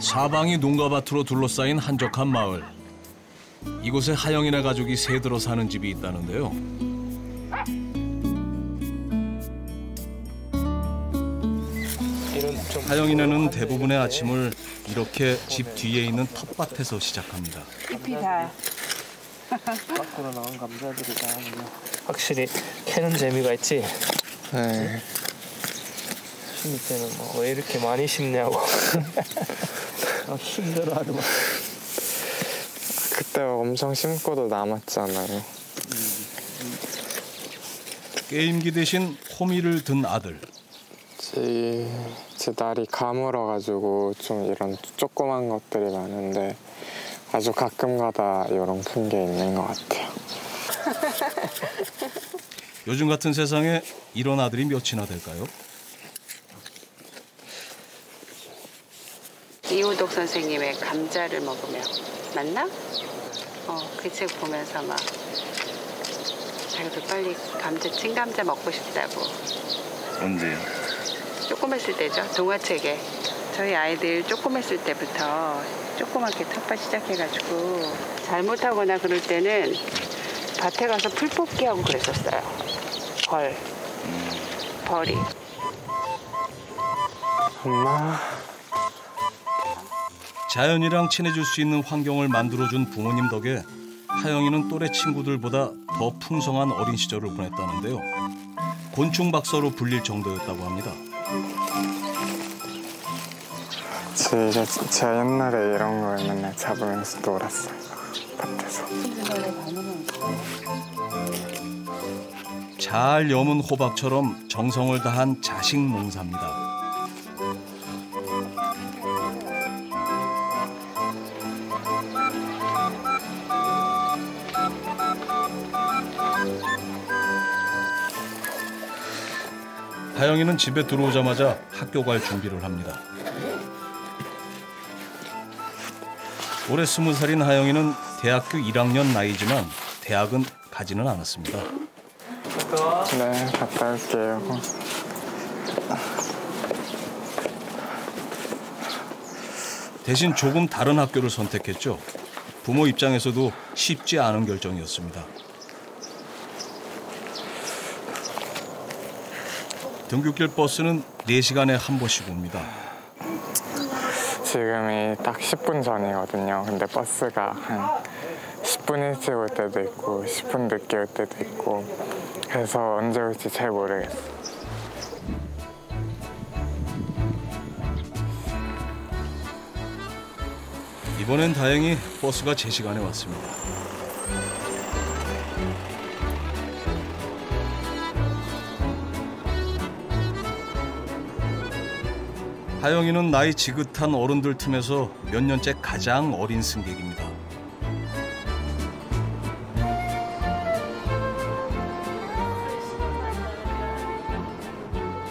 사방이 농가밭으로 둘러싸인 한적한 마을. 이곳에 하영이네 가족이 새들어 사는 집이 있다는데요. 하영이네는 대부분의 아침을 이렇게 집 뒤에 있는 텃밭에서 시작합니다. 잎이 다. 밖으로 나온 감자들이 다 확실히 캐는 재미가 있지. 네. 심을 때는 뭐 왜 이렇게 많이 심냐고 힘들어하더만. 그때 엄청 심고도 남았잖아요. 게임기 대신 호미를 든 아들. 제 날이 가물어가지고 좀 이런 조그만 것들이 많은데 아주 가끔가다 이런 큰 게 있는 것 같아요. 요즘 같은 세상에 이런 아들이 몇이나 될까요? 이호독 선생님의 감자를 먹으면 맞나? 그 책 보면서 막 자기도 빨리 찐감자 먹고 싶다고. 언제요? 조그맸을 때죠. 동화책에. 저희 아이들 조그맸을 때부터 조그맣게 텃밭 시작해가지고 잘못하거나 그럴 때는 밭에 가서 풀 뽑기 하고 그랬었어요. 벌이. 엄마. 자연이랑 친해질 수 있는 환경을 만들어준 부모님 덕에 하영이는 또래 친구들보다 더 풍성한 어린 시절을 보냈다는데요. 곤충 박사로 불릴 정도였다고 합니다. 제가 옛날에 이런 걸 맨날 잡으면서 놀았어요. 밭에서. 잘 여문 호박처럼 정성을 다한 자식 농사입니다. 하영이는 집에 들어오자마자 학교 갈 준비를 합니다. 올해 20살인 하영이는 대학교 1학년 나이지만 대학은 가지는 않았습니다. 네, 갔다 올게요. 대신 조금 다른 학교를 선택했죠. 부모 입장에서도 쉽지 않은 결정이었습니다. 등굣길 버스는 4시간에 한 번씩 옵니다. 지금이 딱 10분 전이거든요. 근데 버스가 한 10분 일찍 올 때도 있고 10분 늦게 올 때도 있고 그래서 언제 올지 잘 모르겠어요. 이번엔 다행히 버스가 제 시간에 왔습니다. 하영이는 나이 지긋한 어른들 틈에서 몇 년째 가장 어린 승객입니다.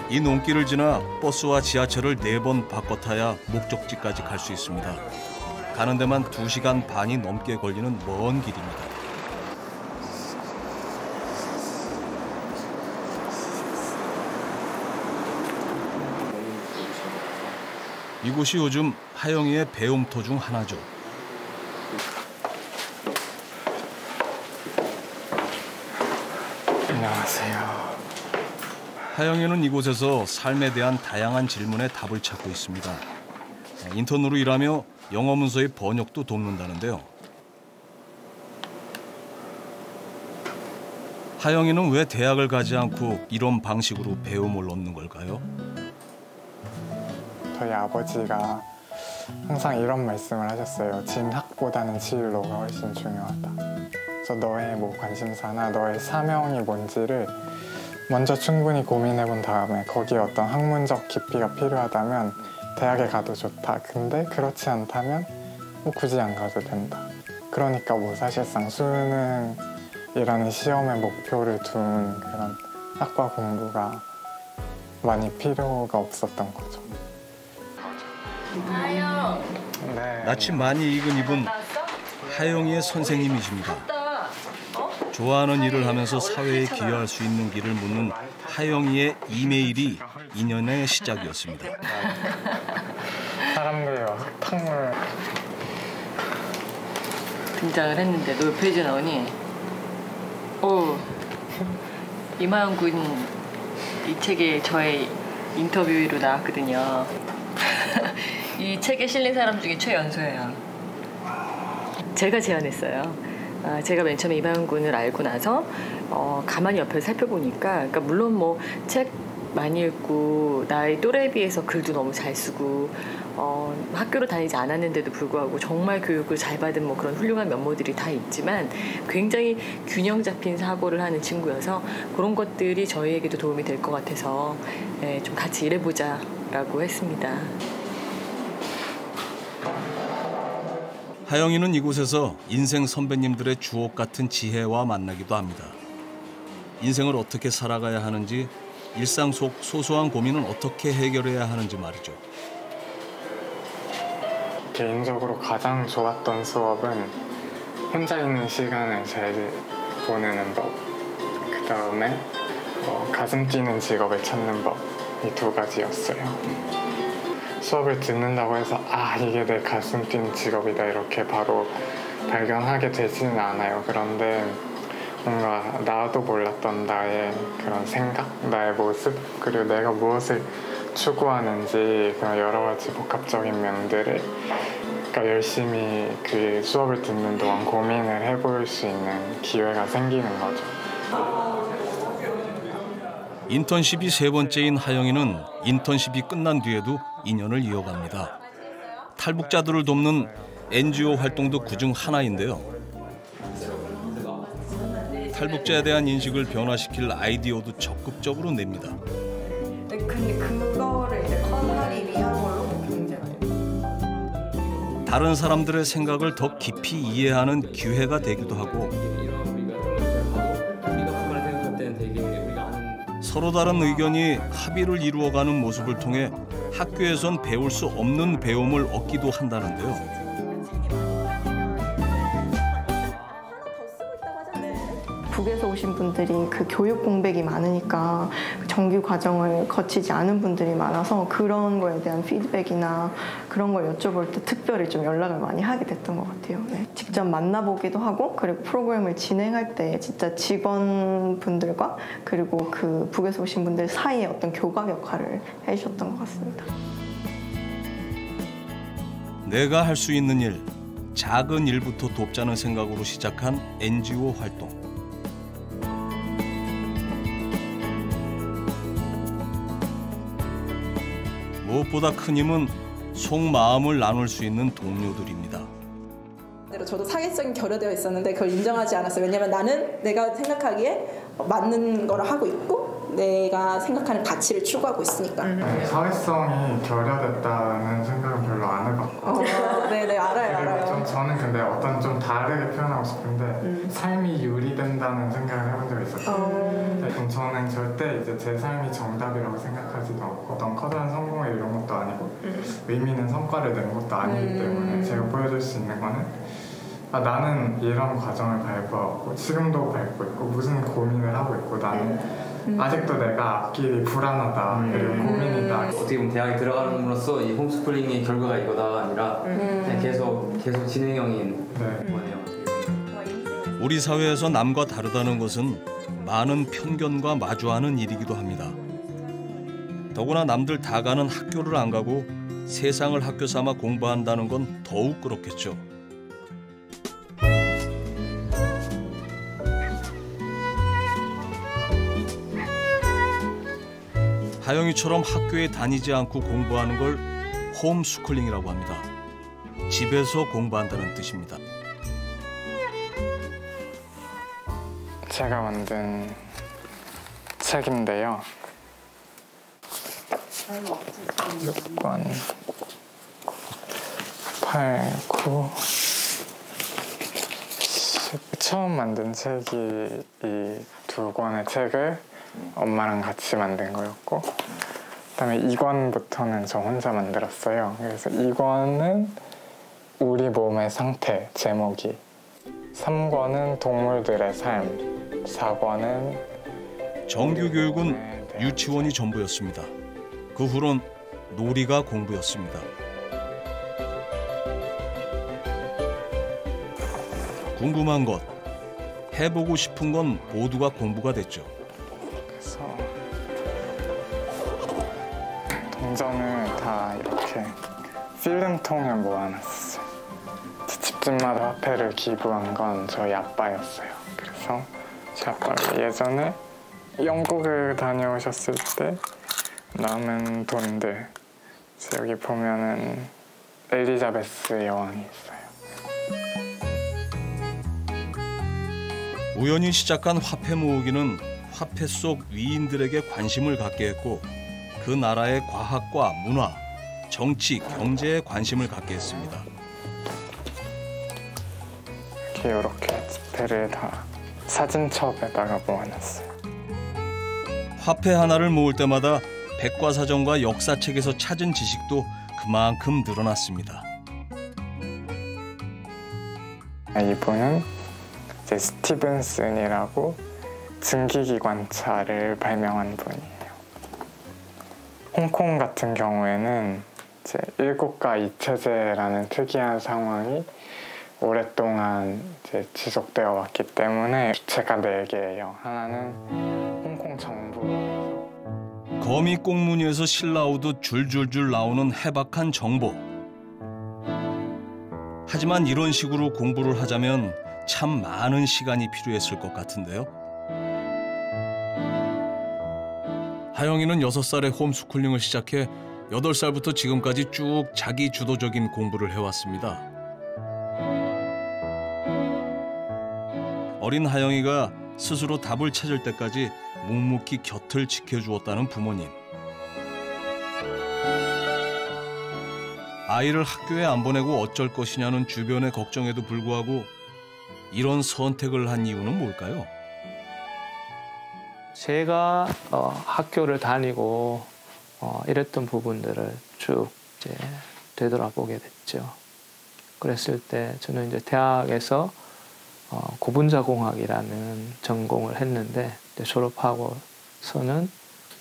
이 논길을 지나 버스와 지하철을 4번 바꿔 타야 목적지까지 갈 수 있습니다. 가는 데만 2시간 반이 넘게 걸리는 먼 길입니다. 이곳이 요즘 하영이의 배움터 중 하나죠. 안녕하세요. 하영이는 이곳에서 삶에 대한 다양한 질문에 답을 찾고 있습니다. 인턴으로 일하며 영어 문서의 번역도 돕는다는데요. 하영이는 왜 대학을 가지 않고 이런 방식으로 배움을 얻는 걸까요? 저희 아버지가 항상 이런 말씀을 하셨어요. 진학보다는 진로가 훨씬 중요하다. 그래서 너의 뭐 관심사나 너의 사명이 뭔지를 먼저 충분히 고민해 본 다음에 거기에 어떤 학문적 깊이가 필요하다면 대학에 가도 좋다. 근데 그렇지 않다면 뭐 굳이 안 가도 된다. 그러니까 뭐 사실상 수능이라는 시험의 목표를 둔 그런 학과 공부가 많이 필요가 없었던 거죠. 네. 낯이 많이 익은 이분, 하영이의 선생님이십니다. 좋아하는 일을 하면서 사회에 기여할 수 있는 길을 묻는 하영이의 이메일이 인연의 시작이었습니다. 사람들이 와서 탕물 등장을 했는데 너 옆에 이제 나오니 이마영 군 이 책에 저의 인터뷰로 나왔거든요. 이 책에 실린 사람 중에 최연소예요. 제가 제안했어요. 제가 맨 처음에 이마영 군을 알고 나서 가만히 옆에서 살펴보니까 그러니까 물론 뭐 책 많이 읽고 나의 또래에 비해서 글도 너무 잘 쓰고 학교를 다니지 않았는데도 불구하고 정말 교육을 잘 받은 뭐 그런 훌륭한 면모들이 다 있지만 굉장히 균형 잡힌 사고를 하는 친구여서 그런 것들이 저희에게도 도움이 될 것 같아서 좀 같이 일해보자라고 했습니다. 하영이는 이곳에서 인생 선배님들의 주옥 같은 지혜와 만나기도 합니다. 인생을 어떻게 살아가야 하는지, 일상 속 소소한 고민은 어떻게 해결해야 하는지 말이죠. 개인적으로 가장 좋았던 수업은 혼자 있는 시간을 잘 보내는 법, 그 다음에 가슴 뛰는 직업을 찾는 법, 이 두 가지였어요. 수업을 듣는다고 해서 이게 내 가슴 뛰는 직업이다 이렇게 바로 발견하게 되지는 않아요. 그런데 뭔가 나도 몰랐던 나의 그런 생각, 나의 모습, 그리고 내가 무엇을 추구하는지 그런 여러 가지 복합적인 면들을 그러니까 열심히 그 수업을 듣는 동안 고민을 해볼 수 있는 기회가 생기는 거죠. 인턴십이 세 번째인 하영이는 인턴십이 끝난 뒤에도 인연을 이어갑니다. 탈북자들을 돕는 NGO 활동도 그중 하나인데요. 탈북자에 대한 인식을 변화시킬 아이디어도 적극적으로 냅니다. 근데 그거를 이제 커버하기 위한 걸로 굉장히 다른 사람들의 생각을 더 깊이 이해하는 기회가 되기도 하고 서로 다른 의견이 합의를 이루어가는 모습을 통해 학교에선 배울 수 없는 배움을 얻기도 한다는데요. 북에서 오신 분들이 그 교육 공백이 많으니까 정규 과정을 거치지 않은 분들이 많아서 그런 거에 대한 피드백이나 그런 걸 여쭤볼 때 특별히 좀 연락을 많이 하게 됐던 것 같아요. 네. 직접 만나보기도 하고 그리고 프로그램을 진행할 때 진짜 직원분들과 그리고 그 북에서 오신 분들 사이에 어떤 교감 역할을 해주셨던 것 같습니다. 내가 할 수 있는 일, 작은 일부터 돕자는 생각으로 시작한 NGO 활동. 무엇보다 큰 힘은 속마음을 나눌 수 있는 동료들입니다. 저도 사회성이 결여되어 있었는데 그걸 인정하지 않았어요. 왜냐면 나는 내가 생각하기에 맞는 걸 하고 있고 내가 생각하는 가치를 추구하고 있으니까. 사회성이 결여됐다는 생각은 별로 안 해봤고. 네네 알아요. 저는 근데 어떤 좀 다르게 표현하고 싶은데 삶이 유리된다는 생각을 해본 적이 있었어요. 그럼 저는 절대 이제 제 삶이 정답이라고 생각하지도 않고 어떤 커다란 성공을 이룬 것도 아니고 의미 있는 성과를 낸 것도 아니기 때문에 제가 보여줄 수 있는 거는 나는 이런 과정을 밟아왔고 지금도 밟고 있고 무슨 고민을 하고 있고 나는 아직도 내가 앞길이 불안하다 그리고 고민이다. 어떻게 보면 대학에 들어가는으로써 이 홈스쿨링의 결과가 이거다 아니라 그냥 계속 진행형인 거네요. 우리 사회에서 남과 다르다는 것은 많은 편견과 마주하는 일이기도 합니다. 더구나 남들 다 가는 학교를 안 가고 세상을 학교 삼아 공부한다는 건 더욱 그렇겠죠. 하영이처럼 학교에 다니지 않고 공부하는 걸 홈스쿨링이라고 합니다. 집에서 공부한다는 뜻입니다. 제가 만든 책인데요. 6권, 8, 9, 10. 처음 만든 책이 이 두 권의 책을 엄마랑 같이 만든 거였고 그다음에 2권부터는 저 혼자 만들었어요. 그래서 2권은 우리 몸의 상태 제목이 3권은 동물들의 삶 4권은 정규 교육은 유치원이 전부였습니다. 그 후론 놀이가 공부였습니다. 궁금한 것, 해보고 싶은 건 모두가 공부가 됐죠. 그래서 동전을 다 이렇게 필름통에 모아놨어요. 집집마다 화폐를 기부한 건 저희 아빠였어요. 그래서 제 아빠가 예전에 영국을 다녀오셨을 때 남은 돈들, 여기 보면은 엘리자베스 여왕이 있어요. 우연히 시작한 화폐 모으기는 화폐 속 위인들에게 관심을 갖게 했고 그 나라의 과학과 문화, 정치, 경제에 관심을 갖게 했습니다. 이렇게 지폐를 다 사진첩에다가 모아놨어요. 화폐 하나를 모을 때마다 백과사전과 역사책에서 찾은 지식도 그만큼 늘어났습니다. 이분은 이제 스티븐슨이라고 증기기관차를 발명한 분이에요. 홍콩 같은 경우에는 이제 일국가 이체제라는 특이한 상황이 오랫동안 이제 지속되어 왔기 때문에 주체가 4개예요. 하나는 홍콩 정부. 거미 꽁무니에서 실 나오듯 줄줄줄 나오는 해박한 정보. 하지만 이런 식으로 공부를 하자면 참 많은 시간이 필요했을 것 같은데요. 하영이는 6살에 홈스쿨링을 시작해 8살부터 지금까지 쭉 자기 주도적인 공부를 해왔습니다. 어린 하영이가 스스로 답을 찾을 때까지 묵묵히 곁을 지켜주었다는 부모님. 아이를 학교에 안 보내고 어쩔 것이냐는 주변의 걱정에도 불구하고 이런 선택을 한 이유는 뭘까요? 제가 학교를 다니고 이랬던 부분들을 쭉 이제 되돌아보게 됐죠. 그랬을 때 저는 이제 대학에서 고분자공학이라는 전공을 했는데 졸업하고서는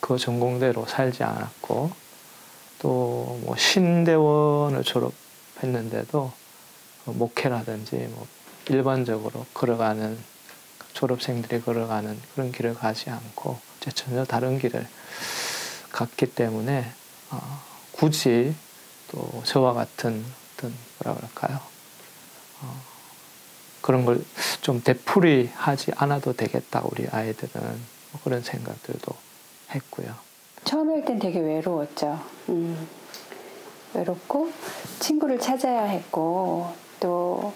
그 전공대로 살지 않았고 또 뭐 신대원을 졸업했는데도 목회라든지 뭐 일반적으로 걸어가는 졸업생들이 걸어가는 그런 길을 가지 않고 이제 전혀 다른 길을 갔기 때문에 굳이 또 저와 같은 어떤 뭐라 그럴까요? 그런 걸 좀 되풀이하지 않아도 되겠다 우리 아이들은 뭐 그런 생각들도 했고요. 처음에 할 땐 되게 외로웠죠. 외롭고 친구를 찾아야 했고 또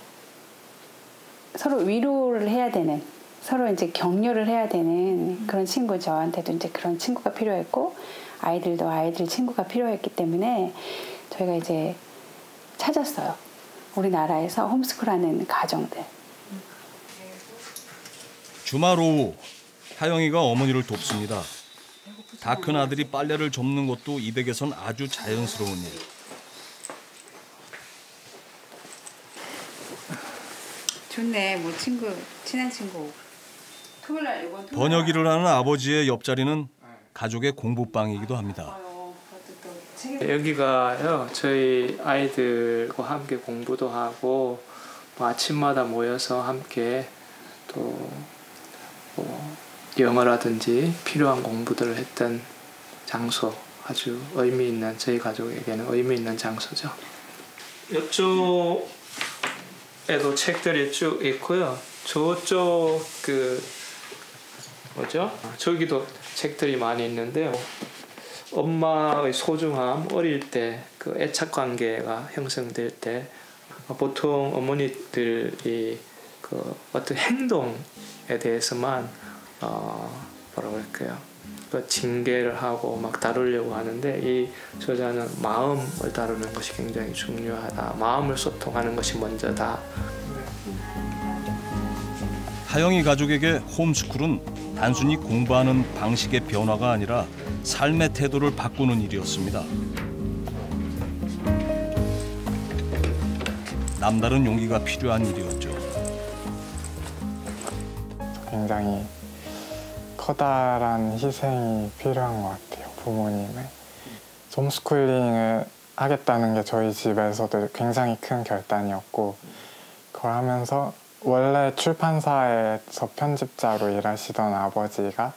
서로 위로를 해야 되는 서로 이제 격려를 해야 되는 그런 친구 저한테도 이제 그런 친구가 필요했고 아이들도 아이들 친구가 필요했기 때문에 저희가 이제 찾았어요. 우리나라에서 홈스쿨하는 가정들. 주말 오후 하영이가 어머니를 돕습니다. 다 큰 아들이 빨래를 접는 것도 이 댁에선 아주 자연스러운 일. 좋네, 뭐 친한 친구. 토요일날 이건 번역 일을 하는 아버지의 옆자리는 가족의 공부방이기도 합니다. 여기가요 저희 아이들과 함께 공부도 하고 뭐 아침마다 모여서 함께 또 뭐 영어라든지 필요한 공부들을 했던 장소, 아주 의미 있는 저희 가족에게는 의미 있는 장소죠. 이쪽에도 책들이 쭉 있고요. 저쪽 저기도 책들이 많이 있는데요. 엄마의 소중함, 어릴 때 그 애착 관계가 형성될 때 보통 어머니들이 그 어떤 행동에 대해서만 뭐라고 할까요? 그 징계를 하고 막 다루려고 하는데 이 저자는 마음을 다루는 것이 굉장히 중요하다. 마음을 소통하는 것이 먼저다. 하영이 가족에게 홈스쿨은 단순히 공부하는 방식의 변화가 아니라 삶의 태도를 바꾸는 일이었습니다. 남다른 용기가 필요한 일이었죠. 굉장히 커다란 희생이 필요한 것 같아요, 부모님의. 홈스쿨링을 하겠다는 게 저희 집에서도 굉장히 큰 결단이었고 그걸 하면서 원래 출판사에서 편집자로 일하시던 아버지가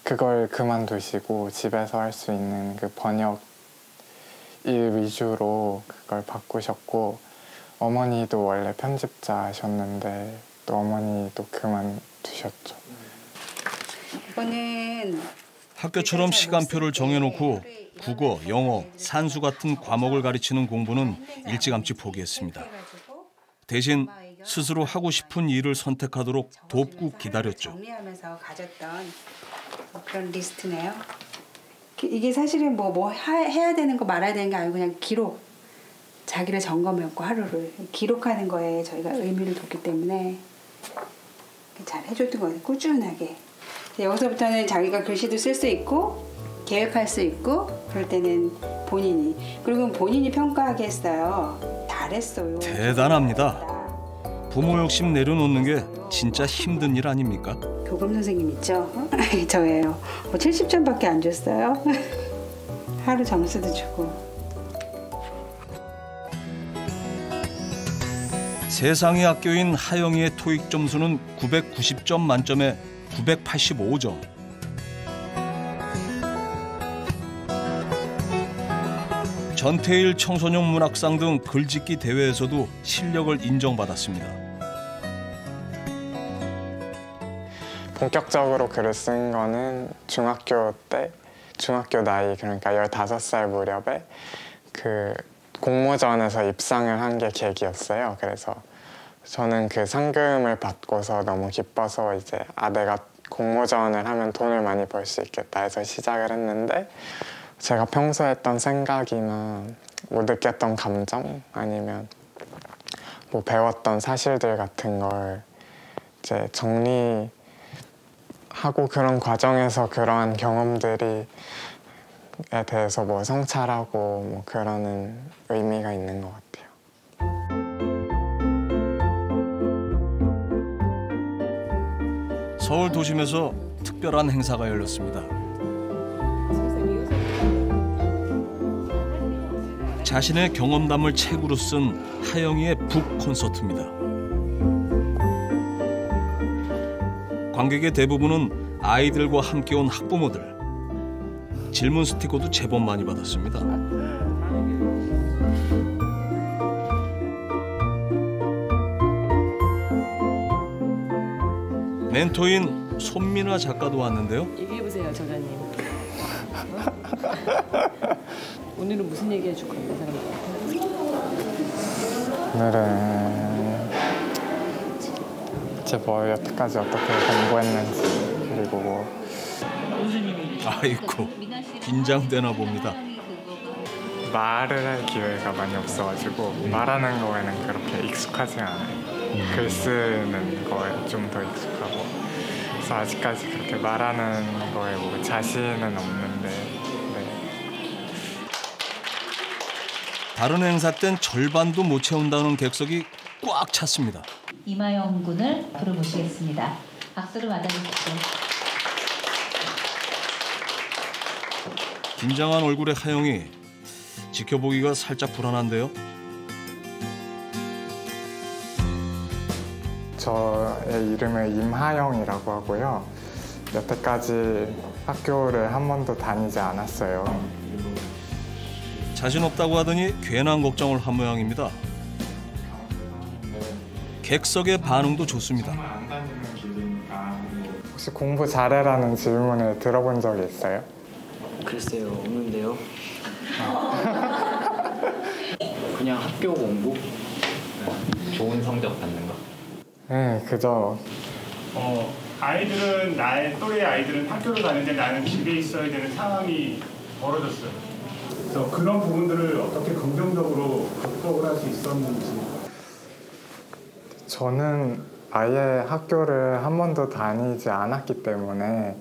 그걸 그만두시고 집에서 할 수 있는 그 번역 일 위주로 그걸 바꾸셨고, 어머니도 원래 편집자셨는데 또 어머니도 그만두셨죠. 이거는 학교처럼 시간표를 정해놓고 국어, 영어, 산수 같은 과목을 가르치는 공부는 일찌감치 포기했습니다. 대신 스스로 하고 싶은 일을 선택하도록 돕고 기다렸죠. 정리하면서 가졌던 그런 리스트네요. 이게 사실은 뭐 해야 되는 거 말아야 되는 게 아니고 그냥 기록, 자기를 점검했고 하루를 기록하는 거에 저희가 의미를 뒀기 때문에 잘 해줬던 거예요. 꾸준하게. 여기서부터는 자기가 글씨도 쓸 수 있고 계획할 수 있고, 그럴 때는 본인이, 그리고 본인이 평가하겠어요. 잘했어요. 대단합니다. 부모 욕심 내려놓는 게 진짜 힘든 일 아닙니까? 교감 선생님 있죠? 저예요. 70점밖에 안 줬어요. 하루 점수도 주고. 세상의 학교인 하영이의 토익 점수는 990점 만점에 985점. 전태일 청소년 문학상 등 글짓기 대회에서도 실력을 인정받았습니다. 본격적으로 글을 쓴 거는 중학교 때, 중학교 나이, 그러니까 15살 무렵에 그 공모전에서 입상을 한 게 계기였어요. 그래서 저는 그 상금을 받고서 너무 기뻐서 이제 내가 공모전을 하면 돈을 많이 벌 수 있겠다 해서 시작을 했는데, 제가 평소에 했던 생각이나 뭐 느꼈던 감정 아니면 뭐 배웠던 사실들 같은 걸 이제 정리하고 그런 과정에서 그러한 경험들이 에 대해서 뭐 성찰하고 뭐 그러는 의미가 있는 것 같아요. 서울 도심에서 특별한 행사가 열렸습니다. 자신의 경험담을 책으로 쓴 하영이의 북 콘서트입니다. 관객의 대부분은 아이들과 함께 온 학부모들. 질문 스티커도 제법 많이 받았습니다. 멘토인 손민아 작가도 왔는데요. 얘기해보세요, 저자님. 오늘은 무슨 얘기 해줄 건데, 사람들한테? 오늘은 제 뭐 여태까지 어떻게 공부했는지, 그리고 뭐 아이고, 긴장되나 봅니다. 말을 할 기회가 많이 없어가지고 말하는 거에는 그렇게 익숙하지 않아요. 글 쓰는 거에 좀 더 익숙하고, 그래서 아직까지 그렇게 말하는 거에 뭐 자신은 없는데. 네. 다른 행사 땐 절반도 못 채운다는 객석이 꽉 찼습니다. 이마영 군을 앞으로 모시겠습니다. 박수로 맞아주십시오. 긴장한 얼굴의 하영이 지켜보기가 살짝 불안한데요. 저의 이름은 임하영이라고 하고요. 여태까지 학교를 한 번도 다니지 않았어요. 자신 없다고 하더니 괜한 걱정을 한 모양입니다. 객석의 반응도 좋습니다. 혹시 공부 잘해라는 질문을 들어본 적이 있어요? 글쎄요, 없는데요. 그냥 학교 공부? 좋은 성적 받는 거? 네, 그저 아이들은, 나의 또래 아이들은 학교를 가는데 나는 집에 있어야 되는 상황이 벌어졌어요. 그래서 그런 부분들을 어떻게 긍정적으로 극복을 할 수 있었는지. 저는 아예 학교를 한 번도 다니지 않았기 때문에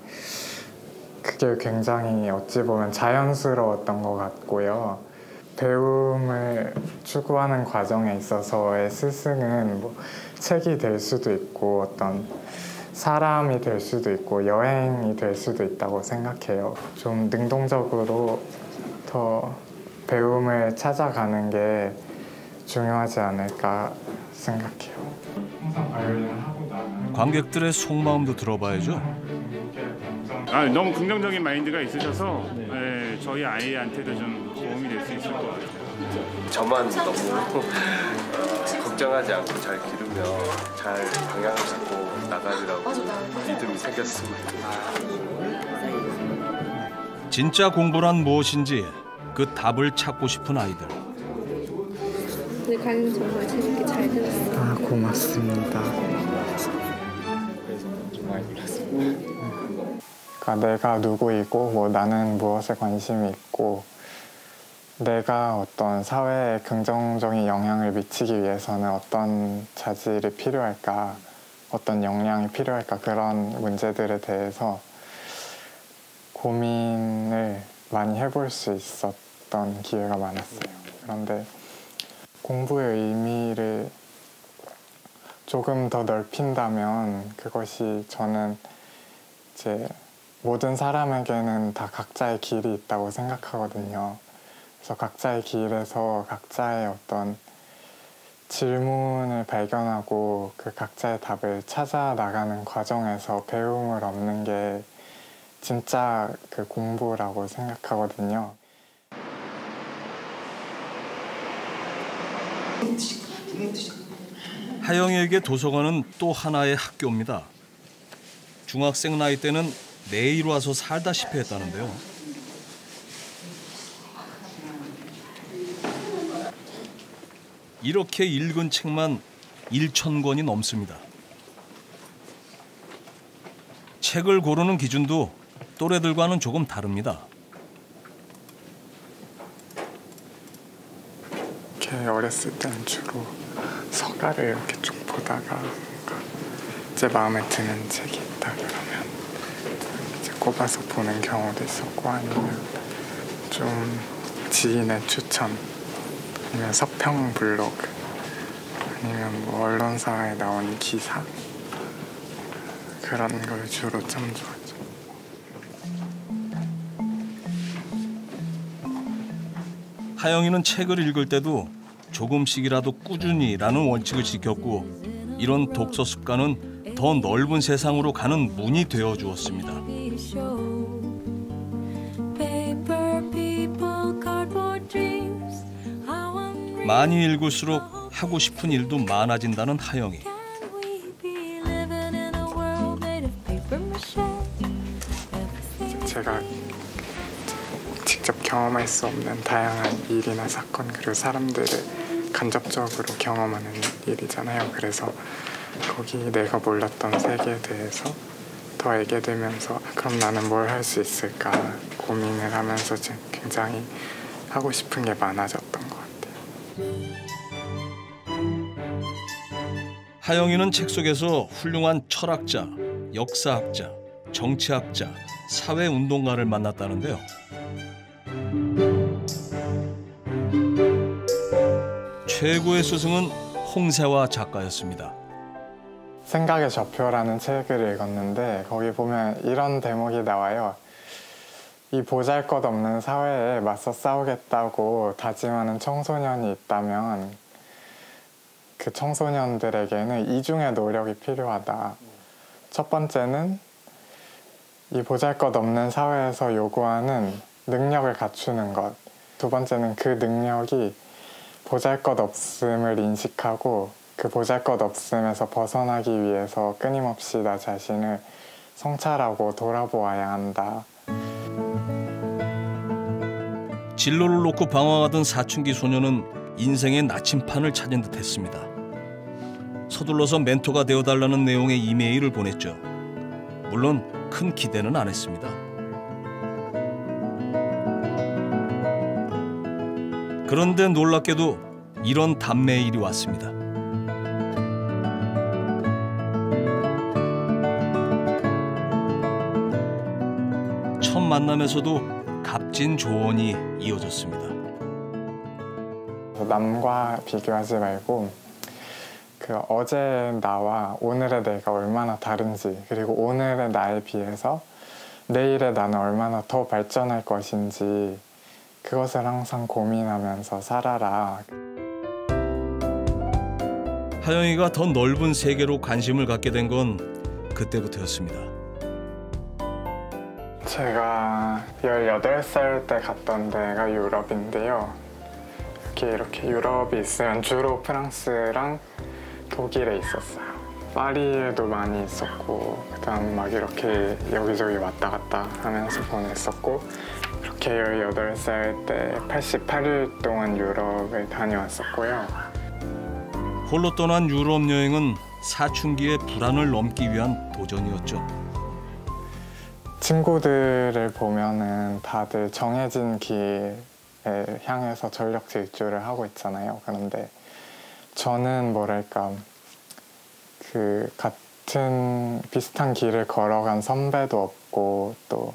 그게 굉장히 어찌 보면 자연스러웠던 것 같고요. 배움을 추구하는 과정에 있어서의 스승은 뭐 책이 될 수도 있고 어떤 사람이 될 수도 있고 여행이 될 수도 있다고 생각해요. 좀 능동적으로 더 배움을 찾아가는 게 중요하지 않을까 생각해요. 항상 바이올린을 하고 나면 관객들의 속마음도 들어봐야죠. 너무 긍정적인 마인드가 있으셔서 네, 저희 아이한테도 좀 도움이 될 수 있을 것 같아요. 저만 너무 걱정하지 않고 잘 기르면 잘 방향을 잡고 나가리라고 믿음이 생겼습니다. 진짜 공부란 무엇인지 그 답을 찾고 싶은 아이들. 오늘 강의 정말 재밌게 잘 들었어요. 아, 고맙습니다. 그래서 좀 많이 놀랐습니다. 그러니까 내가 누구이고 뭐 나는 무엇에 관심이 있고 내가 어떤 사회에 긍정적인 영향을 미치기 위해서는 어떤 자질이 필요할까, 어떤 역량이 필요할까, 그런 문제들에 대해서 고민을 많이 해볼 수 있었던 기회가 많았어요. 그런데 공부의 의미를 조금 더 넓힌다면 그것이 저는 이제 모든 사람에게는 다 각자의 길이 있다고 생각하거든요. 그래서 각자의 길에서 각자의 어떤 질문을 발견하고 그 각자의 답을 찾아 나가는 과정에서 배움을 얻는 게 진짜 그 공부라고 생각하거든요. 하영이에게 도서관은 또 하나의 학교입니다. 중학생 나이 때는 매일 와서 살다시피 했다는데요. 이렇게 읽은 책만 1,000권이 넘습니다. 책을 고르는 기준도 또래들과는 조금 다릅니다. 이렇게 어렸을 땐 주로 서가를 이렇게 쭉 보다가 제 마음에 드는 책이 있다 그러면 이제 꼽아서 보는 경우도 있었고, 아니면 좀 지인의 추천, 아니면 서평 블로그, 아니면 뭐 언론사에 나온 기사, 그런 걸 주로 참조하죠. 하영이는 책을 읽을 때도 조금씩이라도 꾸준히라는 원칙을 지켰고, 이런 독서 습관은 더 넓은 세상으로 가는 문이 되어 주었습니다. 많이 읽을수록 하고 싶은 일도 많아진다는 하영이. 제가 직접 경험할 수 없는 다양한 일이나 사건, 그리고 사람들을 간접적으로 경험하는 일이잖아요. 그래서 거기 내가 몰랐던 세계에 대해서 더 알게 되면서 그럼 나는 뭘 할 수 있을까 고민을 하면서 굉장히 하고 싶은 게 많아졌던 것 같아요. 하영이는 책 속에서 훌륭한 철학자, 역사학자, 정치학자, 사회운동가를 만났다는데요. 최고의 스승은 홍세화 작가였습니다. 생각의 저표라는 책을 읽었는데 거기 보면 이런 대목이 나와요. 이 보잘것없는 사회에 맞서 싸우겠다고 다짐하는 청소년이 있다면 그 청소년들에게는 이중의 노력이 필요하다. 첫 번째는 이 보잘것없는 사회에서 요구하는 능력을 갖추는 것. 두 번째는 그 능력이 보잘것없음을 인식하고 그 보잘것없음에서 벗어나기 위해서 끊임없이 나 자신을 성찰하고 돌아보아야 한다. 진로를 놓고 방황하던 사춘기 소녀는 인생의 나침판을 찾은 듯했습니다. 서둘러서 멘토가 되어달라는 내용의 이메일을 보냈죠. 물론 큰 기대는 안 했습니다. 그런데 놀랍게도 이런 답메일이 왔습니다. 첫 만남에서도 값진 조언이 이어졌습니다. 남과 비교하지 말고 그 어제의 나와 오늘의 내가 얼마나 다른지, 그리고 오늘의 나에 비해서 내일의 나는 얼마나 더 발전할 것인지 그것을 항상 고민하면서 살아라. 하영이가 더 넓은 세계로 관심을 갖게 된 건 그때부터였습니다. 제가 18살 때 갔던 데가 유럽인데요. 이렇게 유럽이 있으면 주로 프랑스랑 독일에 있었어요. 파리에도 많이 있었고, 그다음 막 이렇게 여기저기 왔다 갔다 하면서 보냈었고, 이렇게 18살 때 88일 동안 유럽을 다녀왔었고요. 홀로 떠난 유럽 여행은 사춘기의 불안을 넘기 위한 도전이었죠. 친구들을 보면은 다들 정해진 길을 향해서 전력 질주를 하고 있잖아요. 그런데 저는 뭐랄까, 같은 비슷한 길을 걸어간 선배도 없고, 또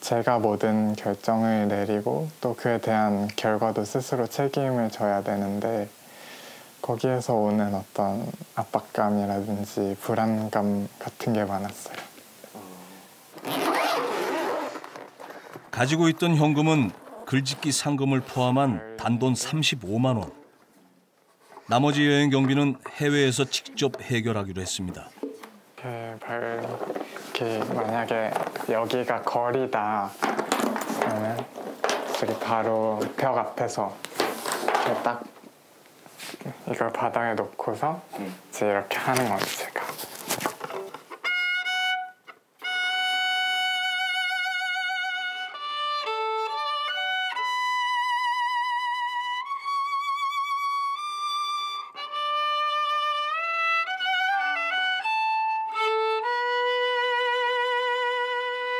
제가 모든 결정을 내리고 또 그에 대한 결과도 스스로 책임을 져야 되는데, 거기에서 오는 어떤 압박감이라든지 불안감 같은 게 많았어요. 가지고 있던 현금은 글짓기 상금을 포함한 단돈 35만 원. 나머지 여행 경비는 해외에서 직접 해결하기로 했습니다. 이렇게 만약에 여기가 거리다 그러면 저기 바로 벽 앞에서 이렇게 딱 이걸 바닥에 놓고서 이제 이렇게 하는 거죠, 제가.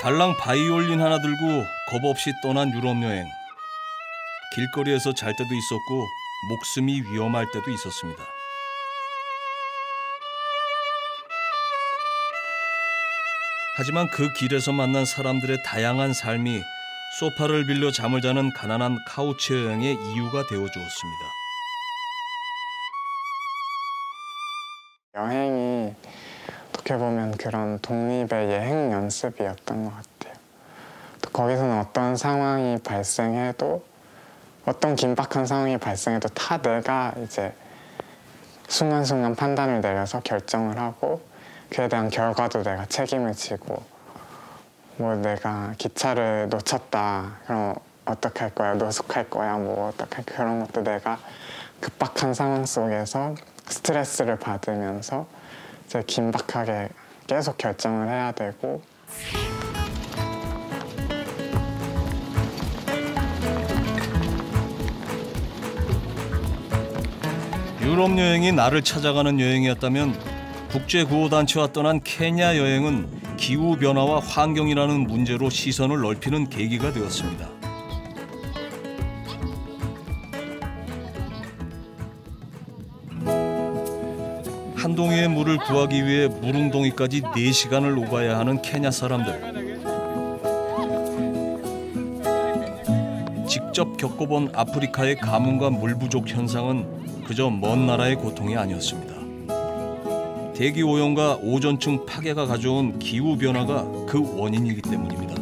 달랑 바이올린 하나 들고 겁없이 떠난 유럽 여행. 길거리에서 잘 때도 있었고 목숨이 위험할 때도 있었습니다. 하지만 그 길에서 만난 사람들의 다양한 삶이 소파를 빌려 잠을 자는 가난한 카우치 여행의 이유가 되어주었습니다. 여행이 어떻게 보면 그런 독립의 예행 연습이었던 것 같아요. 또 거기서는 어떤 상황이 발생해도, 어떤 긴박한 상황이 발생해도 다 내가 이제 순간순간 판단을 내려서 결정을 하고, 그에 대한 결과도 내가 책임을 지고, 뭐 내가 기차를 놓쳤다, 그럼 어떻게 할 거야, 노숙할 거야, 뭐 어떻게 할 거야, 그런 것도 내가 급박한 상황 속에서 스트레스를 받으면서 이제 긴박하게 계속 결정을 해야 되고. 유럽 여행이 나를 찾아가는 여행이었다면 국제구호단체와 떠난 케냐 여행은 기후변화와 환경이라는 문제로 시선을 넓히는 계기가 되었습니다. 한 동이의 물을 구하기 위해 물웅덩이까지 4시간을 오가야 하는 케냐 사람들. 직접 겪어본 아프리카의 가뭄과 물 부족 현상은 그저 먼 나라의 고통이 아니었습니다. 대기 오염과 오존층 파괴가 가져온 기후 변화가 그 원인이기 때문입니다.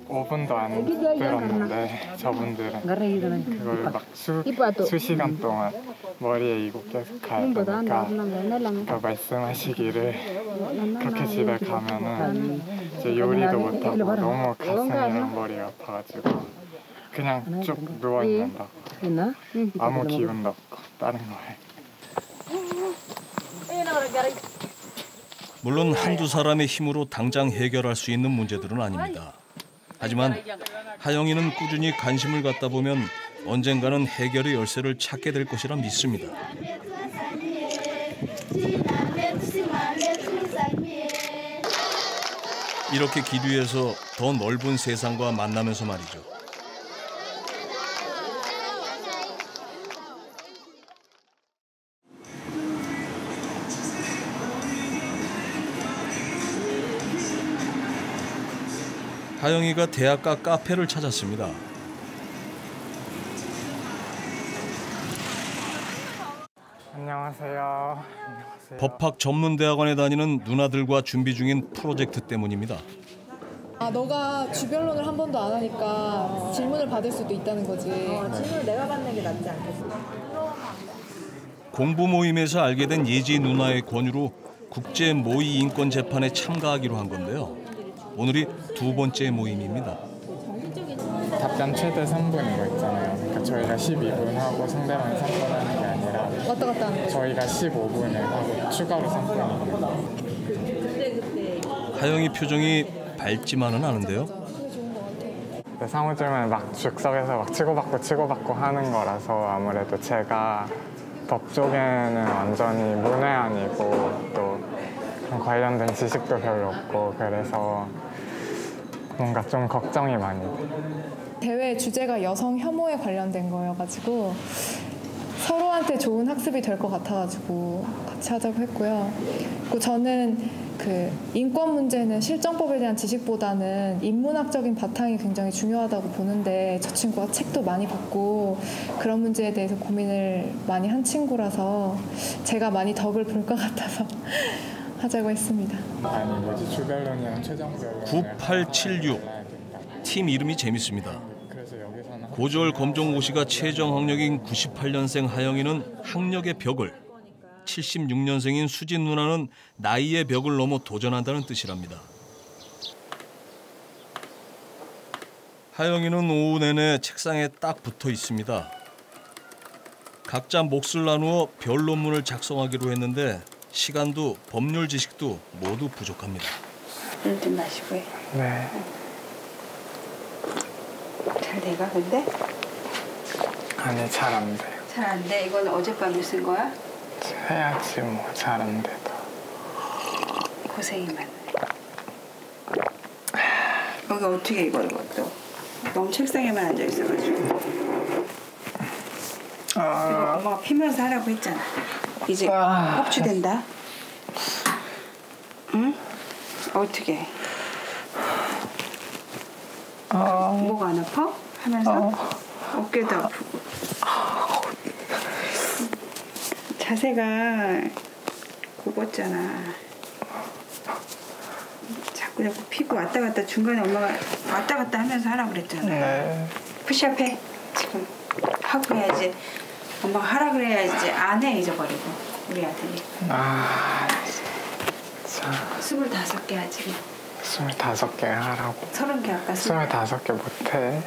(5분도) 안 들었는데 저분들은 그걸 막 수시간 동안 머리에 이고 계속 가야 되니까 그 말씀하시기를 그렇게 집에 가면은 이제 요리도 못하고 너무 가슴이랑 머리가 아파가지고 그냥 쭉 누워있는다고. 아무 기운도 없고 다른 거 해. 물론 한두 사람의 힘으로 당장 해결할 수 있는 문제들은 아닙니다. 하지만 하영이는 꾸준히 관심을 갖다 보면 언젠가는 해결의 열쇠를 찾게 될 것이라 믿습니다. 이렇게 길 위에서 더 넓은 세상과 만나면서 말이죠. 하영이가 대학가 카페를 찾았습니다. 안녕하세요. 법학 전문대학원에 다니는 누나들과 준비 중인 프로젝트 때문입니다. 너가 주변론을 한 번도 안 하니까 질문을 받을 수도 있다는 거지. 질문을 내가 받는 게 낫지 않겠어? 공부 모임에서 알게 된 예지 누나의 권유로 국제 모의 인권 재판에 참가하기로 한 건데요. 오늘이 2번째 모임입니다. 답변 최대 3분 이거 있잖아요. 그러니까 저희가 12분 하고 상대방이 3분 하는 게 아니라 왔다 갔다 하는 거죠? 저희가 15분을 하고 추가로 3분. 하영이 표정이 밝지만은 않은데요. 상호 질문을 막 즉석에서 막 치고받고 하는 거라서 아무래도 제가 법 쪽에는 완전히 문외한이고 또 관련된 지식도 별로 없고 그래서 뭔가 좀 걱정이 많이 돼요. 대회 주제가 여성 혐오에 관련된 거여가지고 서로한테 좋은 학습이 될 것 같아가지고 같이 하자고 했고요. 그리고 저는 그 인권 문제는 실정법에 대한 지식보다는 인문학적인 바탕이 굉장히 중요하다고 보는데 저 친구가 책도 많이 봤고 그런 문제에 대해서 고민을 많이 한 친구라서 제가 많이 덕을 볼 것 같아서 하자고 했습니다. 아니 뭐지 주변론이랑 최종변론 9876 팀 이름이 재밌습니다. 고졸 검정고시가 최저 학력인 98년생 하영이는 학력의 벽을, 76년생인 수진 누나는 나이의 벽을 넘어 도전한다는 뜻이랍니다. 하영이는 오후 내내 책상에 딱 붙어 있습니다. 각자 몫을 나누어 변론문을 작성하기로 했는데 시간도 법률 지식도 모두 부족합니다. 물 좀 마시고요. 네. 잘 돼가 근데? 아니 잘 안 돼요. 잘 안 돼? 이건 어젯밤에 쓴 거야? 해야지 뭐 잘 안 돼도. 고생이 많네. 여기 어떻게 이걸 또 너무 책상에만 앉아 있어가지고. 이거 엄마가 피면서 하라고 했잖아. 이제 합주된다. 응? 어떻게? 목 안 아파? 하면서? 어깨도 아프고. 자세가 굽었잖아. 자꾸 피고 왔다 갔다 중간에 엄마가 왔다 갔다 하면서 하라고 그랬잖아. 네. 푸시업 해. 지금 하고 해야지. 엄마가 하라 그래야지 안 해 잊어버리고 우리 아들이. 자. 25개 하지. 25개 하라고. 30개 아까 25개 못해.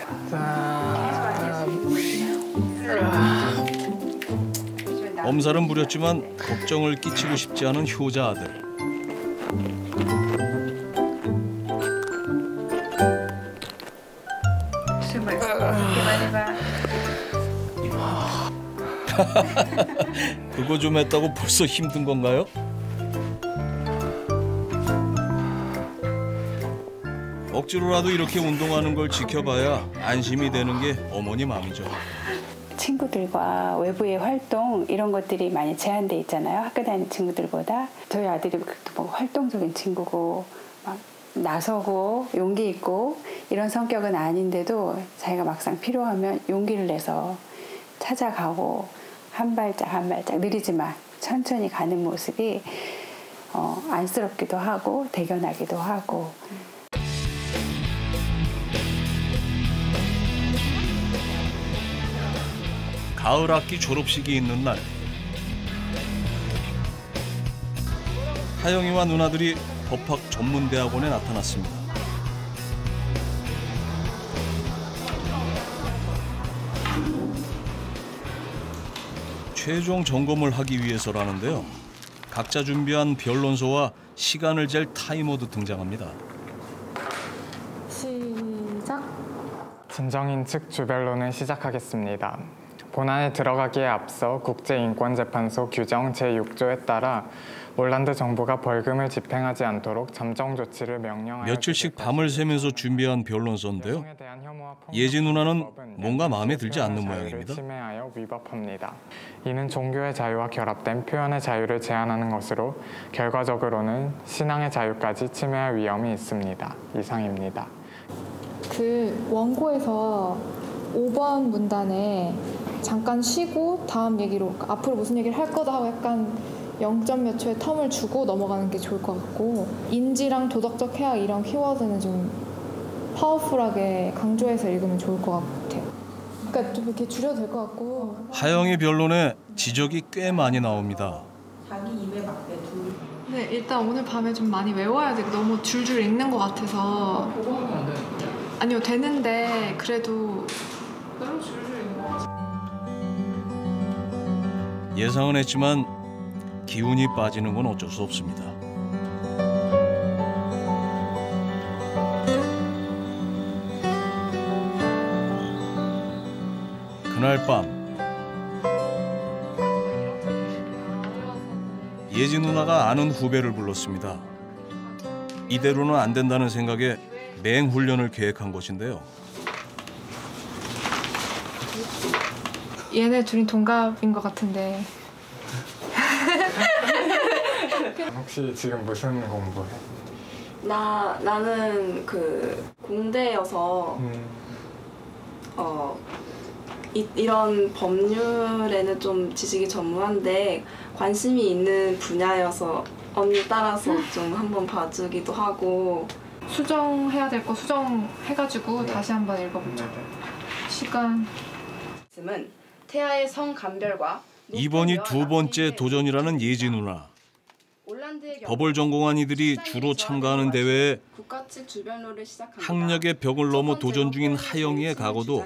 엄살은 부렸지만 걱정을 끼치고 싶지 않은 효자 아들. 그거 좀 했다고 벌써 힘든 건가요? 억지로라도 이렇게 운동하는 걸 지켜봐야 안심이 되는 게 어머니 마음이죠. 친구들과 외부의 활동 이런 것들이 많이 제한돼 있잖아요. 학교 다니는 친구들보다. 저희 아들이 뭐 활동적인 친구고 막 나서고 용기 있고 이런 성격은 아닌데도 자기가 막상 필요하면 용기를 내서 찾아가고 한 발짝 한 발짝 느리지만 천천히 가는 모습이 안쓰럽기도 하고 대견하기도 하고. 가을 학기 졸업식이 있는 날 하영이와 누나들이 법학 전문대학원에 나타났습니다. 최종 점검을 하기 위해서라는데요. 각자 준비한 변론서와 시간을 잴 타이머도 등장합니다. 시작. 진정인 측 주변론을 시작하겠습니다. 본안에 들어가기에 앞서 국제인권재판소 규정 제6조에 따라 폴란드 정부가 벌금을 집행하지 않도록 잠정 조치를 명령하여 며칠씩 밤을 새면서 준비한 변론서인데요. 예지 누나는 뭔가 마음에 들지 않는 모양입니다. 침해하여 위법합니다. 이는 종교의 자유와 결합된 표현의 자유를 제한하는 것으로 결과적으로는 신앙의 자유까지 침해할 위험이 있습니다. 이상입니다. 그 원고에서 5번 문단에 잠깐 쉬고 다음 얘기로 앞으로 무슨 얘기를 할 거다 하고 약간 0점 몇 초의 텀을 주고 넘어가는 게 좋을 것 같고 인지랑 도덕적 해악 이런 키워드는 좀 파워풀하게 강조해서 읽으면 좋을 것 같아요. 그러니까 좀 이렇게 줄여도 될 것 같고. 하영이 변론에 지적이 꽤 많이 나옵니다. 자기 입에 맞게 둘. 네, 일단 오늘 밤에 좀 많이 외워야 되고 너무 줄줄 읽는 것 같아서. 아니요, 되는데 그래도 너무 줄줄 읽는 것 같아요. 예상은 했지만 기운이 빠지는 건 어쩔 수 없습니다. 그날 밤 예지 누나가 아는 후배를 불렀습니다. 이대로는 안 된다는 생각에 맹훈련을 계획한 것인데요. 얘네 둘이 동갑인 것 같은데. 혹시 지금 무슨 공부해? 나는 그 공대여서 이런 법률에는 좀 지식이 전무한데 관심이 있는 분야여서 언니 따라서 좀 한번 봐주기도 하고. 수정해야 될 거 수정해가지고 다시 한번 읽어보자. 시간. 태아의 성감별과 이번이 두 번째 도전이라는 예지 누나. 법을 전공한 이들이 주로 참가하는 대회에 학력의 벽을 넘어 도전 중인 하영이의 각오도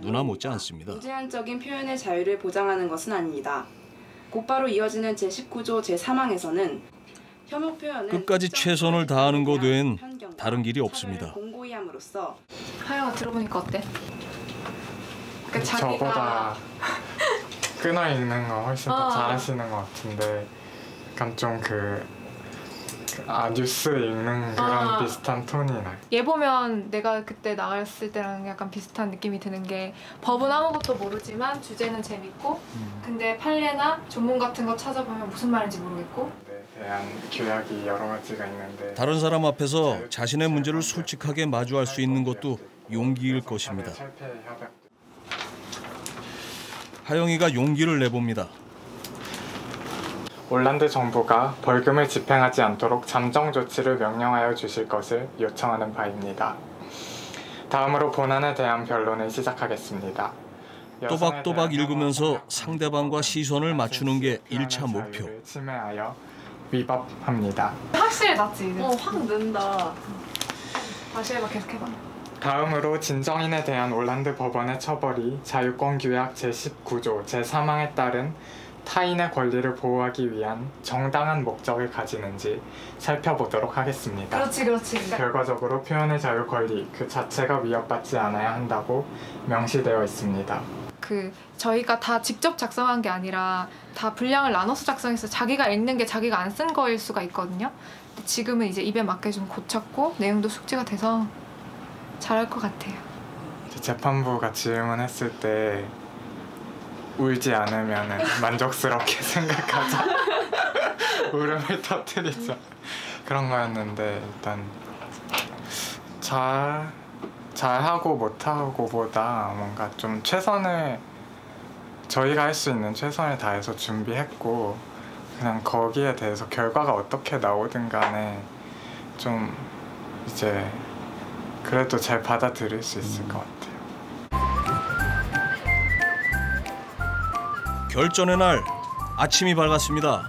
누나 못지 않습니다. 무제한적인 표현의 자유를 보장하는 것은 아닙니다. 곧바로 이어지는 제19조 제3항에서는 혐오 표현은 끝까지 최선을 다하는 것 외엔 다른 길이 없습니다. 공고히 함으로써. 하영아 들어보니까 어때? 그러니까 저보다 끊어 읽는 거 훨씬 더 잘하시는 것 같은데 약간 좀 뉴스 읽는 그런 비슷한 톤이 나요. 얘 보면 내가 그때 나갔을 때랑 약간 비슷한 느낌이 드는 게 법은 아무것도 모르지만 주제는 재밌고 근데 판례나 조문 같은 거 찾아보면 무슨 말인지 모르겠고 대한 규약이 여러 가지가 있는데 다른 사람 앞에서 자신의 문제를 솔직하게 마주할 수 있는 것도 용기일 것입니다. 하영이가 용기를 내봅니다. 올란드 정부가 벌금을 집행하지 않도록 잠정 조치를 명령하여 주실 것을 요청하는 바입니다. 다음으로 본안에 대한 변론을 시작하겠습니다. 또박또박 읽으면서 상대방과 시선을 맞추는 게 1차 목표. 침해하여 위법합니다. 확실히 낫지. 확 는다. 다시 해봐, 계속 해봐. 다음으로 진정인에 대한 올란드 법원의 처벌이 자유권규약 제19조 제3항에 따른 타인의 권리를 보호하기 위한 정당한 목적을 가지는지 살펴보도록 하겠습니다. 그렇지. 결과적으로 표현의 자유 권리 그 자체가 위협받지 않아야 한다고 명시되어 있습니다. 저희가 다 직접 작성한 게 아니라 다 분량을 나눠서 작성해서 자기가 읽는 게 자기가 안 쓴 거일 수가 있거든요. 근데 지금은 이제 입에 맞게 좀 고쳤고 내용도 숙지가 돼서 잘할 것 같아요. 재판부가 질문했을 때 울지 않으면 만족스럽게 생각하자. 울음을 터뜨리자. 그런 거였는데 일단 잘하고 못하고보다 뭔가 좀 저희가 할 수 있는 최선을 다해서 준비했고 그냥 거기에 대해서 결과가 어떻게 나오든 간에 좀 이제 그래도 잘 받아들일 수 있을 것 같아요. 결전의 날 아침이 밝았습니다.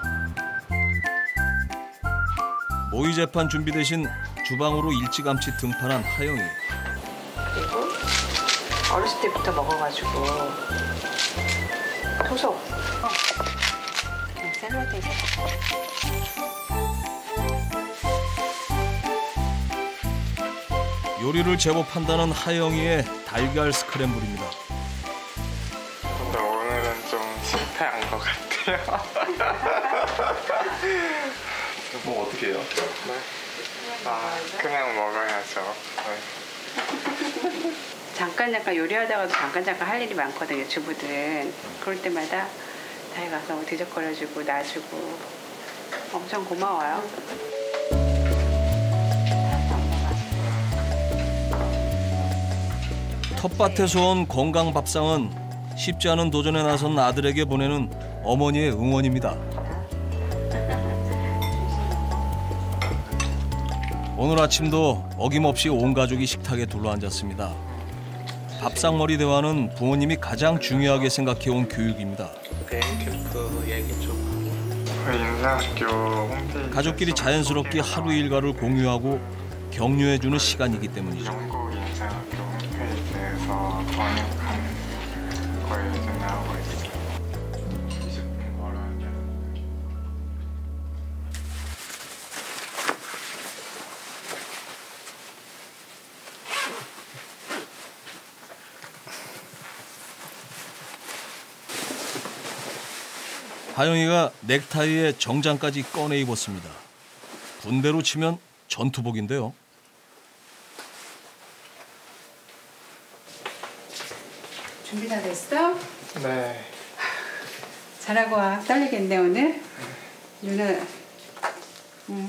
모의 재판 준비 대신 주방으로 일찌감치 등판한 하영이. 그리고 어렸을 때부터 먹어가지고 토속. 샐러드 해서. 요리를 제법 한다는 하영이의 달걀 스크램블입니다. 근데 오늘은 좀 실패한 것 같아요. 뭐 어떻게 해요? 네. 그냥 먹어야죠. 네. 잠깐 요리하다가도 잠깐 할 일이 많거든요, 주부들은. 그럴 때마다 다에 가서 뒤적거려주고 놔주고 엄청 고마워요. 텃밭에서 온 건강 밥상은 쉽지 않은 도전에 나선 아들에게 보내는 어머니의 응원입니다. 오늘 아침도 어김없이 온 가족이 식탁에 둘러앉았습니다. 밥상머리 대화는 부모님이 가장 중요하게 생각해온 교육입니다. 가족끼리 자연스럽게 하루 일과를 공유하고 격려해주는 시간이기 때문이죠. 영국 인생학교 홈페이지에서 번역한 거에 나오고 있어요. 20분 걸으면. 하영이가 넥타이에 정장까지 꺼내 입었습니다. 군대로 치면 전투복인데요. 준비 다 됐어? 네. 잘하고 와. 떨리겠네 오늘. 윤아.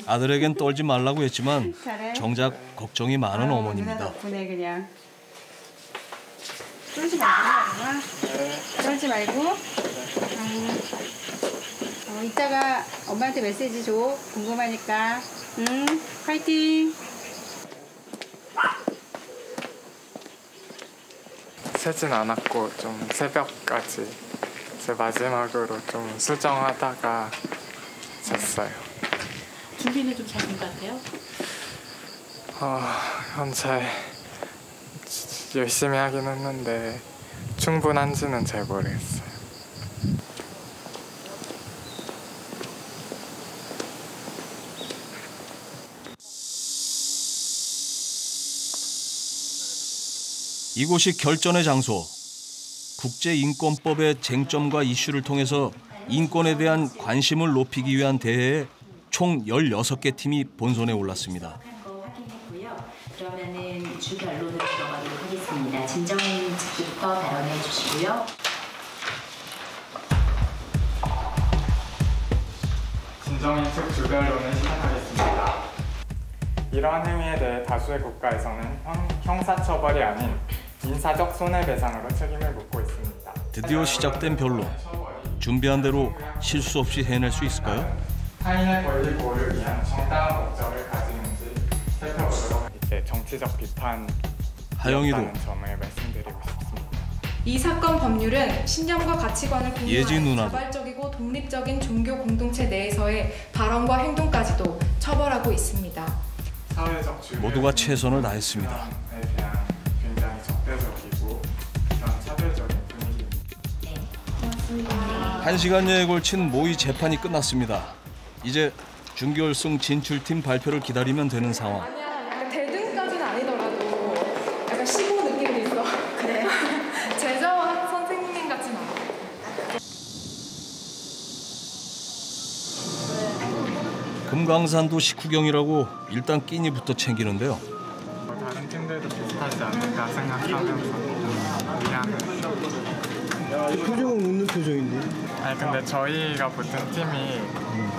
아들에겐 떨지 말라고 했지만 잘해. 정작 걱정이 많은 누나 어머니입니다. 덕분에 그냥. 떨지 말고. 떨지 말고. 이따가 엄마한테 메시지 줘. 궁금하니까. 파이팅. 새진 않았고 좀 새벽까지 제 마지막으로 좀 수정하다가 잤어요. 준비는 좀 잘 된 것 같아요? 현재 열심히 하긴 했는데 충분한지는 잘 모르겠어요. 이곳이 결전의 장소. 국제인권법의 쟁점과 이슈를 통해서 인권에 대한 관심을 높이기 위한 대회에 총 16개 팀이 본선에 올랐습니다. 그러면은 주 결론으로 들어가도록 하겠습니다. 진정인 측부터 발언해 주시고요. 진정인 측 주변론을 시작하겠습니다. 이러한 행위에 대해 다수의 국가에서는 형사처벌이 아닌 인사적 손해배상으로 책임을 묻고 있습니다. 드디어 시작된 변론. 준비한 대로 실수 없이 해낼 수 있을까요? 타인의 권리 보호를 위한 정당한 목적을 가지는지 살펴보도록 이제 정치적 비판이었다는 점을 말씀드리고 싶습니다. 이 사건 법률은 신념과 가치관을 예지 공유하는 누나도. 자발적이고 독립적인 종교 공동체 내에서의 발언과 행동까지도 처벌하고 있습니다. 모두가 최선을 다했습니다. 대한 굉장히 적대적이고 그런 차별적인 분위기입니다. 1시간여에 걸친 모의 재판이 끝났습니다. 이제 준결승 진출팀 발표를 기다리면 되는 상황. 아니야. 대등까지는 아니더라도 약간 시고 느낌도 있어. 그래. 제자와 선생님 같진 않아. 금강산도 식후경이라고 일단 끼니부터 챙기는데요. 다른 팀들도 비슷하지 않을까 생각하면서 그냥 표정은 웃는 표정인데. 아니 근데 저희가 붙은 팀이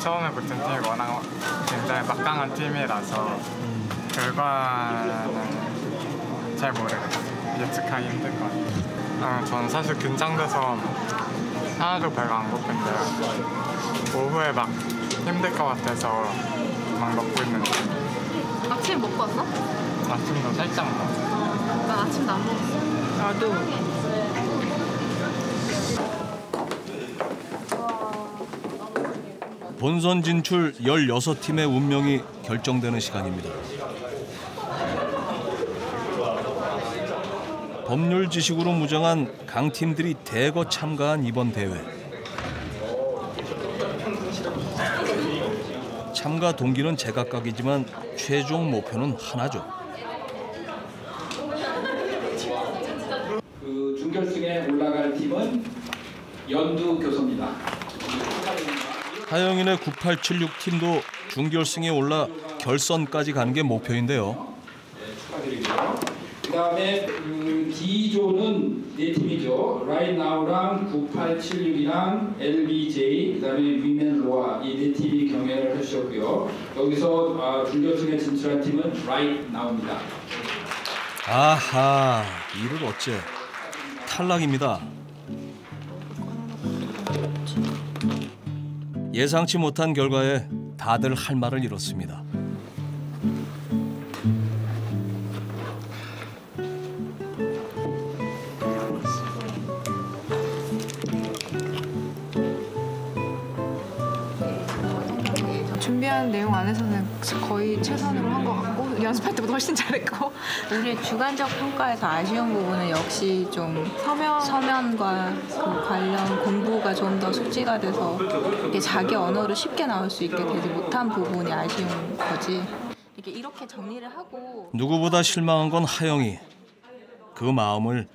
처음에 붙은 팀이 워낙 굉장히 막강한 팀이라서 결과는 잘 모르겠어요. 예측하기 힘들 것 같아요. 저는 사실 긴장돼서 하나도 배가 안 고픈데 오후에 막 힘들 것 같아서 막 먹고 있는데. 아침 먹고 왔어? 아침도 살짝 먹었어. 난 아침도 안 먹었어. 나도. 본선 진출 16팀의 운명이 결정되는 시간입니다. 법률 지식으로 무장한 강팀들이 대거 참가한 이번 대회. 참가 동기는 제각각이지만 최종 목표는 하나죠. 그 준결승에 올라갈 팀은 연두교섭입니다. 하영인의 9876 팀도 준결승에 올라 결선까지 가는 게 목표인데요. 축하드리고요. 그다음에 D조는 4팀이죠. Right Now랑 9876이랑 LBJ, 그다음에 위멘 로아 이 4팀이 경연을 해주셨고요. 여기서 준결승에 진출한 팀은 Right Now입니다. 아하, 이를 어째 탈락입니다. 예상치 못한 결과에 다들 할 말을 잃었습니다. 준비한 내용 안에서는 거의 최선으로 한 것 같고 연습할 때보다 훨씬 잘했고 우리의 주관적 평가에서 아쉬운 부분은 역시 좀 서면과 그 관련 공부가 좀 더 숙지가 돼서 이게 자기 언어로 쉽게 나올 수 있게 되지 못한 부분이 아쉬운 거지. 이렇게 정리를 하고 누구보다 실망한 건 하영이. 그 마음을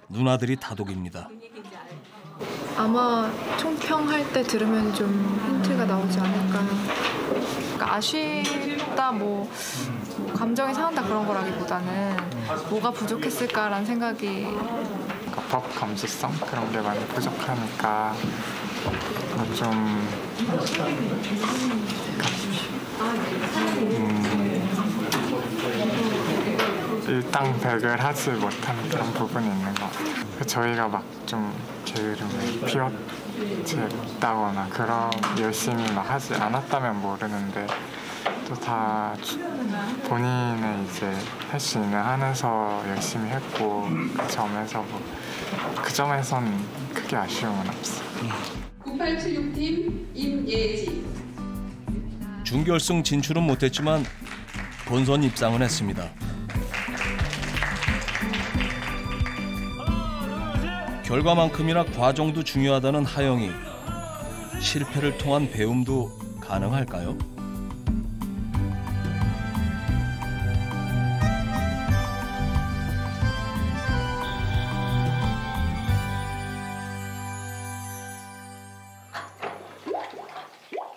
누나들이 다독입니다. 아마 총평할 때 들으면 좀 힌트가 나오지 않을까. 그러니까 아쉽다, 뭐 감정이 상한다 그런 거라기보다는 뭐가 부족했을까라는 생각이. 그러니까 법 감수성 그런 게 많이 부족하니까 좀 일당백을 하지 못한 그런 부분이 있는 것 같아요. 저희가 막 좀 게으름을 피웠다거나 그런 열심히 막 하지 않았다면 모르는데 또 다 본인의 이제 할 수 있는 한에서 열심히 했고 그 점에서 그 점에선 크게 아쉬움은 없어요. 9876팀 임예지. 준결승 진출은 못했지만 본선 입상은 했습니다. 결과만큼이나 과정도 중요하다는 하영이. 실패를 통한 배움도 가능할까요?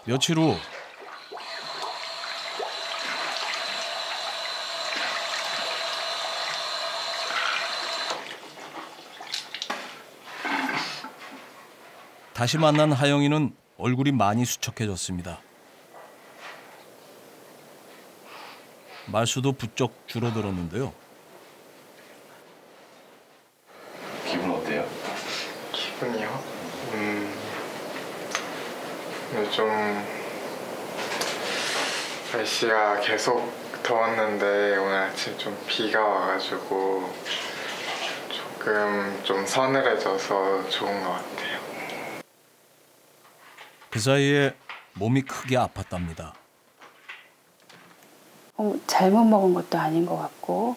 며칠 후 다시 만난 하영이는 얼굴이 많이 수척해졌습니다. 말수도 부쩍 줄어들었는데요. 기분 어때요? 기분이요? 요즘 날씨가 계속 더웠는데 오늘 아침 좀 비가 와가지고 조금 좀 서늘해져서 좋은 것 같아요. 그 사이에 몸이 크게 아팠답니다. 잘못 먹은 것도 아닌 것 같고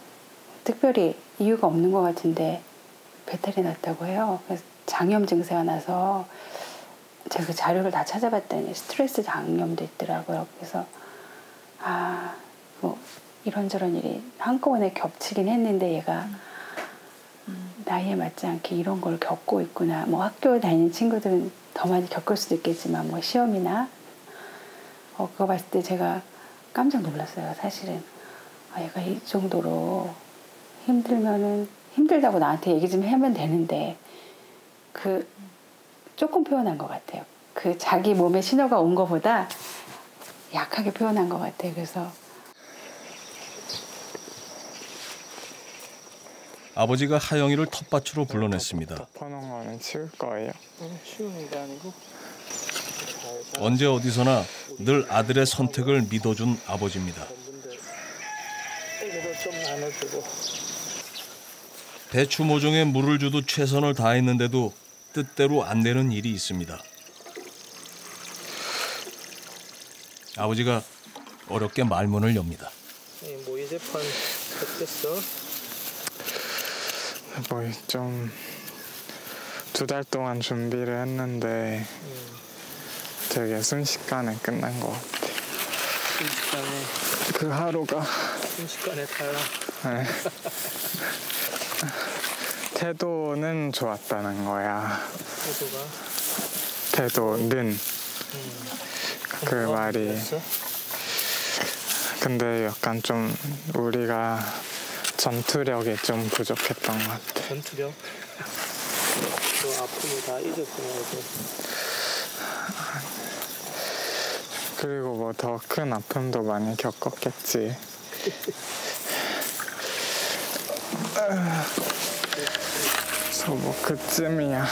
특별히 이유가 없는 것 같은데 배탈이 났다고 해요. 그래서 장염 증세가 나서 제가 그 자료를 다 찾아봤더니 스트레스 장염도 있더라고요. 그래서 뭐 이런저런 일이 한꺼번에 겹치긴 했는데 얘가 나이에 맞지 않게 이런 걸 겪고 있구나. 뭐 학교 다니는 친구들은 더 많이 겪을 수도 있겠지만 뭐 시험이나 그거 봤을 때 제가 깜짝 놀랐어요. 사실은 얘가 이 정도로 힘들면은 힘들다고 나한테 얘기 좀 하면 되는데 조금 표현한 것 같아요. 그 자기 몸에 신호가 온 것보다 약하게 표현한 것 같아요. 그래서 아버지가 하영이를 텃밭으로 불러냈습니다. 덮어놓은 거는 치울 거예요. 치우는 게 아니고 언제 어디서나 늘 아들의 선택을 믿어준 아버지입니다. 이거 좀 나눠주고. 배추 모종에 물을 주듯 최선을 다했는데도 뜻대로 안 되는 일이 있습니다. 아버지가 어렵게 말문을 엽니다. 모의 재판 어땠어? 뭐 좀 2달 동안 준비를 했는데 되게 순식간에 끝난 것 같아요. 순식간에 그 하루가 순식간에 달라. 네. 태도는 좋았다는 거야. 태도는 그 말이 그랬어? 근데 약간 좀 우리가 전투력이 좀 부족했던 것 같아. 전투력? 그 아픔을 다 잊었구나. 그리고 뭐 더 큰 아픔도 많이 겪었겠지. 그래서 뭐 그쯤이야.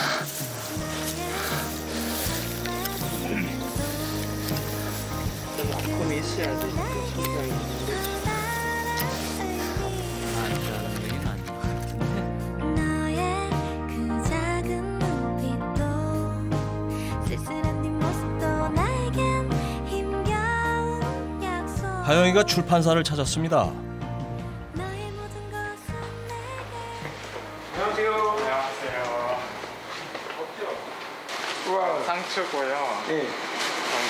있어야 되니까 성장이 하영이가 출판사를 찾았습니다. 안녕하세요. 안녕하세요. 우와, 상추고요. 네.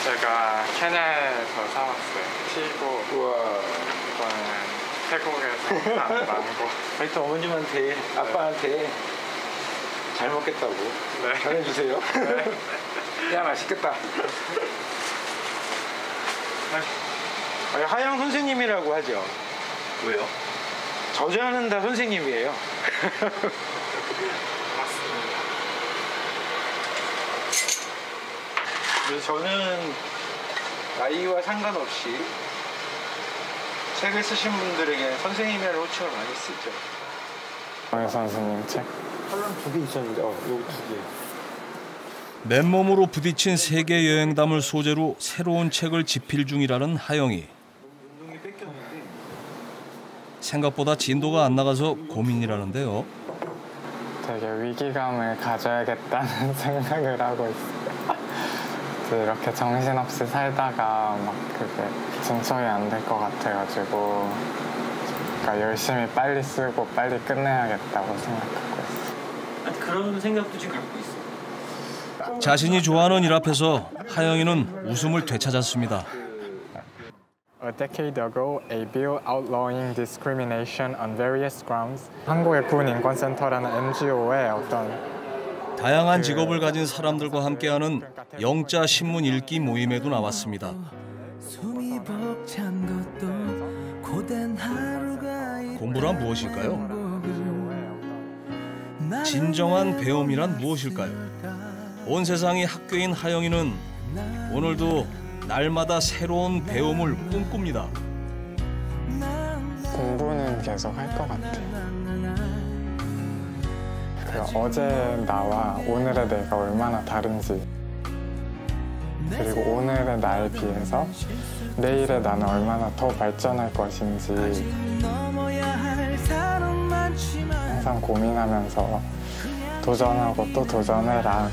제가 케냐에서 사왔어요. 티고. 우와. 이거는 태국에서 산 망고. 하여튼 어머님한테, 아빠한테 잘 먹겠다고 전해주세요. 네. 야, 맛있겠다. 하영 선생님이라고 하죠. 왜요? 저주하는 다 선생님이에요. 맞습니다. 그래서 저는 나이와 상관없이 책을 쓰신 분들에게 선생님이라는 호칭을 많이 쓰죠. 정 선생님 책? 칼럼 2개 있었는데, 여기 2개. 맨몸으로 부딪힌 세계 여행담을 소재로 새로운 책을 집필 중이라는 하영이. 생각보다 진도가 안 나가서 고민이라는데요. 되게 위기감을 가져야겠다는 생각을 하고 있어요. 이렇게 정신없이 살다가 막 그게 진척이 안 될 것 같아가지고 그러니까 열심히 빨리 쓰고 빨리 끝내야겠다고 생각하고 있어요. 그런 생각도 지금 갖고 있어요. 자신이 좋아하는 일 앞에서 하영이는 웃음을 되찾았습니다. A decade ago, a bill outlawing discrimination on various grounds. 한국의 군인권센터라는 NGO의 어떤 다양한 직업을 가진 사람들과 함께하는 영자 신문 읽기 모임에도 나왔습니다. 공부란 무엇일까요? 진정한 배움이란 무엇일까요? 온 세상이 학교인 하영이는 오늘도 날마다 새로운 배움을 꿈꿉니다. 공부는 계속 할 것 같아요. 어제 나와 오늘의 내가 얼마나 다른지, 그리고 오늘의 나에 비해서 내일의 나는 얼마나 더 발전할 것인지 항상 고민하면서 도전하고 또 도전해라.